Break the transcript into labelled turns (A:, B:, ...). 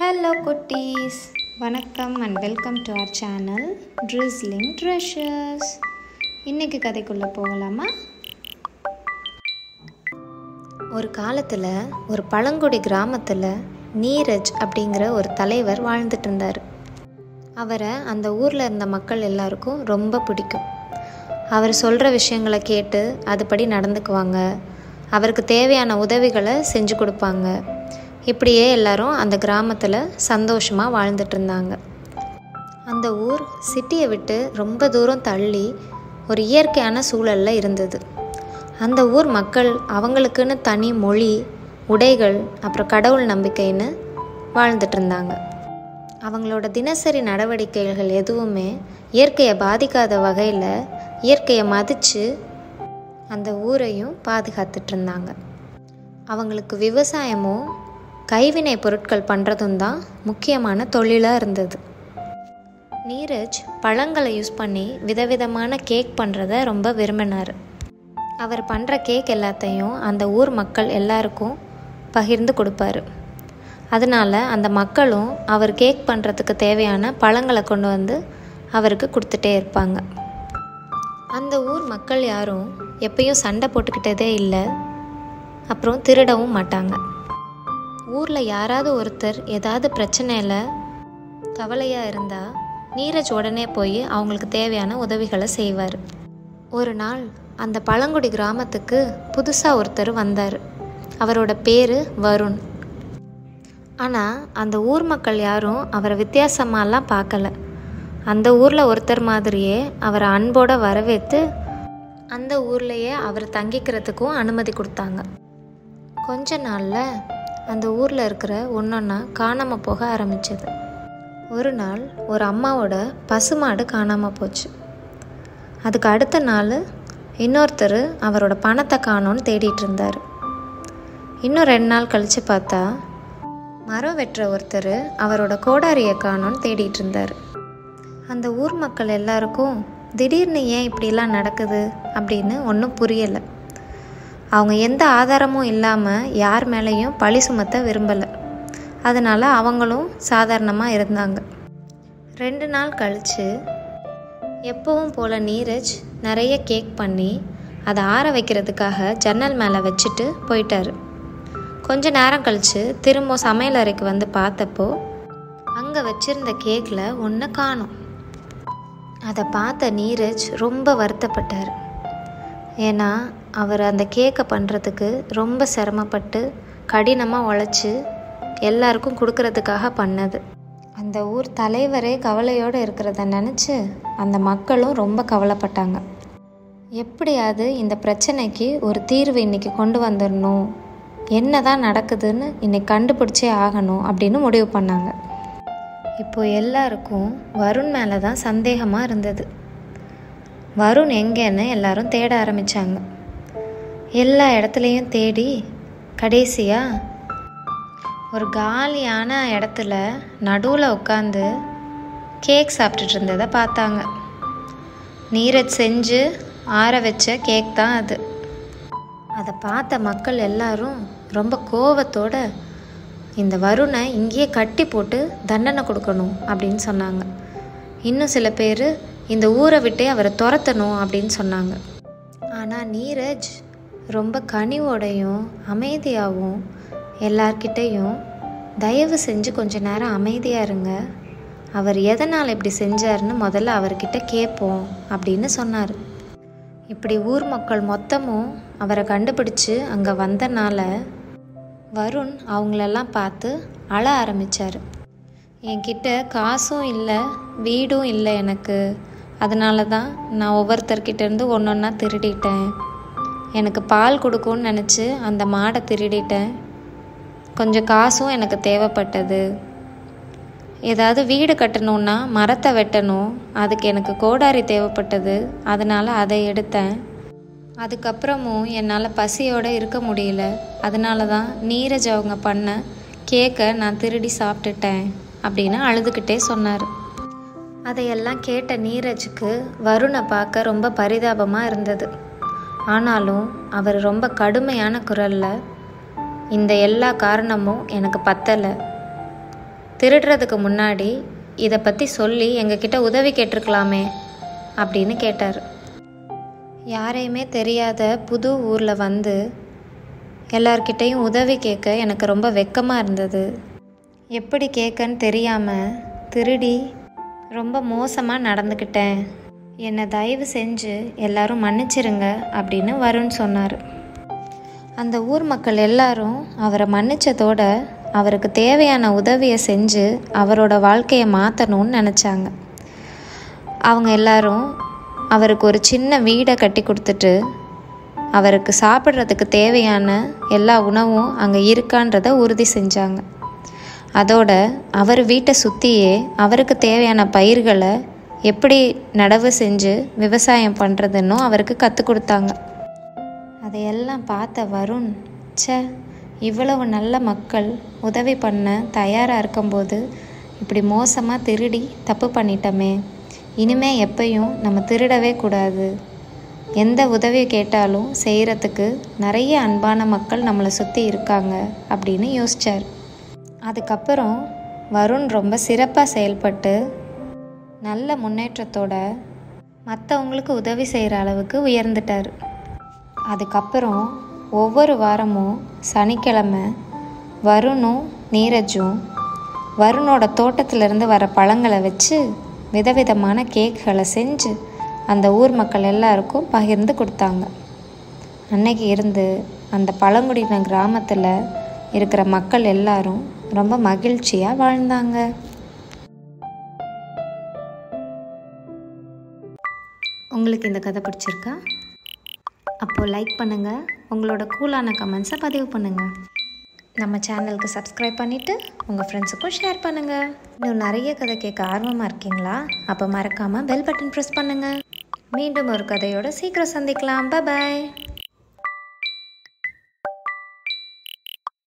A: Hello குட்டீஸ், வணக்கம் and welcome to our channel drizzling treasures. இன்றைக்கி கதைக்குள்ளே போகலாமா? ஒரு காலத்தில் ஒரு பழங்குடி கிராமத்தில் நீரஜ் அப்படிங்கிற ஒரு தலைவர் வாழ்ந்துட்டு இருந்தார். அவரை அந்த ஊரில் இருந்த மக்கள் எல்லாருக்கும் ரொம்ப பிடிக்கும். அவர் சொல்கிற விஷயங்களை கேட்டு அதுபடி நடந்துக்குவாங்க. அவருக்கு தேவையான உதவிகளை செஞ்சு கொடுப்பாங்க. இப்படியே எல்லாரும் அந்த கிராமத்தில் சந்தோஷமாக வாழ்ந்துட்டு இருந்தாங்க. அந்த ஊர் சிட்டியை விட்டு ரொம்ப தூரம் தள்ளி ஒரு இயற்கையான சூழலில் இருந்தது. அந்த ஊர் மக்கள் அவங்களுக்குன்னு தனி மொழி, உடைகள், அப்புறம் கடவுள் நம்பிக்கைன்னு வாழ்ந்துட்டு இருந்தாங்க. அவங்களோட தினசரி நடவடிக்கைகள் எதுவுமே இயற்கையை பாதிக்காத வகையில் இயற்கையை மதித்து அந்த ஊரையும் பாதுகாத்துட்டு இருந்தாங்க. அவங்களுக்கு விவசாயமும் கைவினை பொருட்கள் பண்ணுறதும் தான் முக்கியமான தொழிலாக இருந்தது. நீரஜ் பழங்களை யூஸ் பண்ணி விதவிதமான கேக் பண்ணுறத ரொம்ப விரும்பினார். அவர் பண்ணுற கேக் எல்லாத்தையும் அந்த ஊர் மக்கள் எல்லாருக்கும் பகிர்ந்து கொடுப்பாரு. அதனால் அந்த மக்களும் அவர் கேக் பண்ணுறதுக்கு தேவையான பழங்களை கொண்டு வந்து அவருக்கு கொடுத்துட்டே இருப்பாங்க. அந்த ஊர் மக்கள் யாரும் எப்பயும் சண்டை போட்டுக்கிட்டதே இல்லை, அப்புறம் திருடவும் மாட்டாங்க. ஊரில் யாராவது ஒருத்தர் ஏதாவது பிரச்சனையில் கவலையாக இருந்தால் நீரஜ் உடனே போய் அவங்களுக்கு தேவையான உதவிகளை செய்வார். ஒரு நாள் அந்த பழங்குடி கிராமத்துக்கு புதுசாக ஒருத்தர் வந்தார். அவரோட பேர் வருண். ஆனால் அந்த ஊர் மக்கள் யாரும் அவரை வித்தியாசமாலாம் பார்க்கல. அந்த ஊரில் ஒருத்தர் மாதிரியே அவரை அன்போடு வரவேற்று அந்த ஊர்லேயே அவர் தங்கிக்கிறதுக்கும் அனுமதி கொடுத்தாங்க. கொஞ்ச நாளில் அந்த ஊரில் இருக்கிற ஒன்றொன்னா காணாமல் போக ஆரம்பிச்சது. ஒரு நாள் ஒரு அம்மாவோட பசுமாடு காணாமல் போச்சு. அதுக்கு அடுத்த நாள் இன்னொருத்தர் அவரோட பணத்தை காணோன்னு தேடிட்டு இருந்தார். இன்னும் 2 நாள் கழித்து பார்த்தா மரம் வெட்டுற ஒருத்தர் அவரோட கோடாரியை காணோன்னு தேடிட்டு இருந்தார். அந்த ஊர் மக்கள் எல்லாருக்கும் திடீர்னு ஏன் இப்படிலாம் நடக்குது அப்படின்னு ஒன்றும் புரியலை. அவங்க எந்த ஆதாரமும் இல்லாமல் யார் மேலேயும் பழி சுமத்த விரும்பலை. அதனால் அவங்களும் சாதாரணமாக இருந்தாங்க. 2 நாள் கழித்து எப்பவும் போல் நீரஜ் நிறைய கேக் பண்ணி அதை ஆற வைக்கிறதுக்காக ஜன்னல் மேலே வச்சுட்டு போயிட்டார். கொஞ்ச நேரம் கழித்து திரும்ப சமையல் அறைக்கு வந்து பார்த்தப்போ அங்கே வச்சுருந்த கேக்கில் ஒன்றை காணோம். அதை பார்த்த நீரஜ் ரொம்ப வருத்தப்பட்டார். ஏன்னா அவர் அந்த கேக்கை பண்ணுறதுக்கு ரொம்ப சிரமப்பட்டு கடினமாக உழைச்சி எல்லாருக்கும் கொடுக்கறதுக்காக பண்ணது. அந்த ஊர் தலைவரே கவலையோடு இருக்கிறத நினச்சி அந்த மக்களும் ரொம்ப கவலைப்பட்டாங்க. எப்படியாவது இந்த பிரச்சனைக்கு ஒரு தீர்வு இன்றைக்கி கொண்டு வந்துடணும், என்ன தான் நடக்குதுன்னு இன்றைக்கி கண்டுபிடிச்சே ஆகணும் அப்படின்னு முடிவு பண்ணாங்க. இப்போது எல்லாருக்கும் வருண் மேலே தான் சந்தேகமாக இருந்தது. வருண் எங்கேன்னு எல்லாரும் தேட ஆரம்பித்தாங்க. எல்லா இடத்துலையும் தேடி கடைசியாக ஒரு காலியான இடத்துல நடுவில் உட்காந்து கேக் சாப்பிட்டுட்டு இருந்ததை பார்த்தாங்க. நீரஜ் செஞ்சு ஆற வச்ச கேக் தான் அது. அதை பார்த்த மக்கள் எல்லாரும் ரொம்ப கோவத்தோட இந்த வருணை இங்கேயே கட்டி போட்டு தண்டனை கொடுக்கணும் அப்படின்னு சொன்னாங்க. இன்னும் சில பேர் இந்த ஊரை விட்டே அவரை துரத்தணும் அப்படின்னு சொன்னாங்க. ஆனால் நீரஜ் ரொம்ப கனிவோடையும் அமைதியாகவும் எல்லார்கிட்டையும் தயவு செஞ்சு கொஞ்ச நேரம் அமைதியாக இருங்க, அவர் எதனால் இப்படி செஞ்சாருன்னு முதல்ல அவர்கிட்ட கேட்போம் அப்படின்னு சொன்னார். இப்படி ஊர் மக்கள் மொத்தமும் அவரை கண்டுபிடிச்சி அங்கே வந்தனால வருண் அவங்களெல்லாம் பார்த்து அழ ஆரம்பித்தார். என்கிட்ட காசும் இல்லை, வீடும் இல்லை எனக்கு, அதனால தான் நான் ஒவ்வொருத்தர்கிட்டேருந்து ஒன்றொன்னா திருடிட்டேன். எனக்கு பால் கொடுக்கும்னு நினச்சி அந்த மாடை திருடிட்டேன். கொஞ்சம் காசும் எனக்கு தேவைப்பட்டது. ஏதாவது வீடு கட்டணுன்னா மரத்தை வெட்டணும், அதுக்கு எனக்கு கோடாரி தேவைப்பட்டது, அதனால் அதை எடுத்தேன். அதுக்கப்புறமும் என்னால் பசியோடு இருக்க முடியல, அதனால தான் நீரஜ் அவங்க பண்ண கேக்கை நான் திருடி சாப்பிட்டுட்டேன் அப்படின்னு அழுதுகிட்டே சொன்னார். அதையெல்லாம் கேட்ட நீரஜுக்கு வருணை பார்க்க ரொம்ப பரிதாபமாக இருந்தது. ஆனாலும் அவர் ரொம்ப கடுமையான குரலில், இந்த எல்லா காரணமும் எனக்கு பத்தலை, திருடுறதுக்கு முன்னாடி இதை பற்றி சொல்லி எங்ககிட்ட உதவி கேட்டிருக்கலாமே அப்படின்னு கேட்டார். யாரையுமே தெரியாத புது ஊரில் வந்து எல்லார்கிட்டையும் உதவி கேட்க எனக்கு ரொம்ப வெக்கமாக இருந்தது. எப்படி கேட்கன்னு தெரியாமல் திருடி ரொம்ப மோசமாக நடந்துக்கிட்டேன். என்னை தயவு செஞ்சு எல்லாரும் மன்னிச்சிருங்க அப்படின்னு வருண் சொன்னார். அந்த ஊர் மக்கள் எல்லாரும் அவரை மன்னிச்சதோட அவருக்கு தேவையான உதவியை செஞ்சு அவரோட வாழ்க்கையை மாற்றணும்னு நினச்சாங்க. அவங்க எல்லாரும் அவருக்கு ஒரு சின்ன வீடை கட்டி கொடுத்துட்டு அவருக்கு சாப்பிட்றதுக்கு தேவையான எல்லா உணவும் அங்கே இருக்கான்றதை உறுதி செஞ்சாங்க. அதோட அவர் வீட்டை சுற்றியே அவருக்கு தேவையான பயிர்களை எப்படி நடவு செஞ்சு விவசாயம் பண்ணுறதுன்னும் அவருக்கு கற்றுக் கொடுத்தாங்க. அதையெல்லாம் பார்த்த வருண், இவ்வளவு நல்ல மக்கள் உதவி பண்ண தயாராக இருக்கும்போது இப்படி மோசமாக திருடி தப்பு பண்ணிட்டோமே, இனிமே எப்பையும் நம்ம திருடவே கூடாது. எந்த உதவி கேட்டாலும் செய்கிறதுக்கு நிறைய அன்பான மக்கள் நம்மளை சுற்றி இருக்காங்க அப்படின்னு யோசித்தார். அதுக்கப்புறம் வருண் ரொம்ப சிறப்பாக செயல்பட்டு நல்ல முன்னேற்றத்தோட மற்றவங்களுக்கு உதவி செய்கிற அளவுக்கு உயர்ந்துட்டார். அதுக்கப்புறம் ஒவ்வொரு வாரமும் சனிக்கிழமை வருணும் நீரஜும் வருணோட தோட்டத்திலிருந்து வர பழங்களை வச்சு விதவிதமான கேக்குகளை செஞ்சு அந்த ஊர் மக்கள் எல்லாருக்கும் பகிர்ந்து கொடுத்தாங்க. அன்னைக்கு இருந்து அந்த பழங்குடியின கிராமத்தில் இருக்கிற மக்கள் எல்லாரும் ரொம்ப மகிழ்ச்சியாக வாழ்ந்தாங்க. உங்களுக்கு இந்த கதை பிடிச்சிருக்கா? அப்போது லைக் பண்ணுங்கள், உங்களோட கூலான கமெண்ட்ஸை பதிவு பண்ணுங்கள். நம்ம சேனலுக்கு சப்ஸ்கிரைப் பண்ணிவிட்டு உங்கள் ஃப்ரெண்ட்ஸுக்கும் ஷேர் பண்ணுங்கள். இன்னும் நிறைய கதை கேட்க ஆர்வமாக இருக்கீங்களா? அப்போ மறக்காமல் பெல் பட்டன் ப்ரெஸ் பண்ணுங்கள். மீண்டும் ஒரு கதையோடு சீக்கிரம் சந்திக்கலாம். பாய்.